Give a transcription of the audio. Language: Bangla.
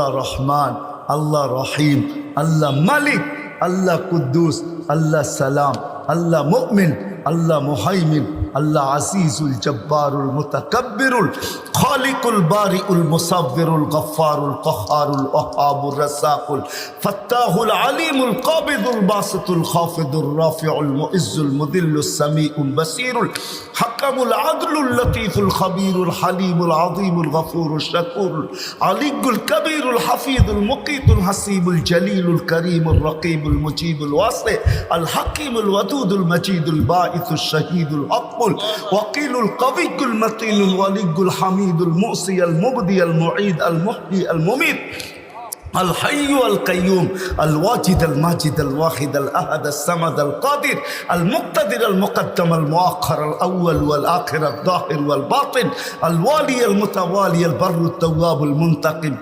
আল্লাহ রহমান, আল্লাহ রহিম, আল্লাহ মালিক, আল্লাহ কুদ্দুস, আল্লাহ সালাম, আল্লাহ মুমিন, আল্লাহ মুহাইমিন, আল্লাহ আজিজুল জব্বারুল মুতাকাব্বিরুল খালিকুল বারিউল মুসাব্বিরুল গফফারুল কহ্হারুল ওয়াহাবুর রাসাকুল ফাত্তাহুল আলিমুল কাবিদুল বাসিতুল খাফিদুর রাফিউল মুইজ্জুল মুদিল্লুস সামিউল বাসিরুল হাকামুল আদলুল লতীফুল খবীরুল হালিমুল আযীমুল গফুরুশ শাকুরুল আলিয়ুল কবীরুল হাফিজুল মুকীতুল হাসিবুল জলিলুল করিমুর রকিবুল মুজিবুল ওয়াসি আল হাকিমুল ওয়াদুদুল মজিদুল বাঈসুশ শাহীদুল আকবুল ওয়াকিলুল কবিয়ুল মতিনুল ওয়ালিয়ুল হামিদুল মুসি আল মুবদি আল মুঈদ আল মুহয়ি আল মুমীত الحي القيوم الواجد الماجد الواحد الأحد الصمد القادر المقتدر المقدم المؤخر الأول والآخر الظاهر والباطن الوالي المتوالي البر التواب المنتقم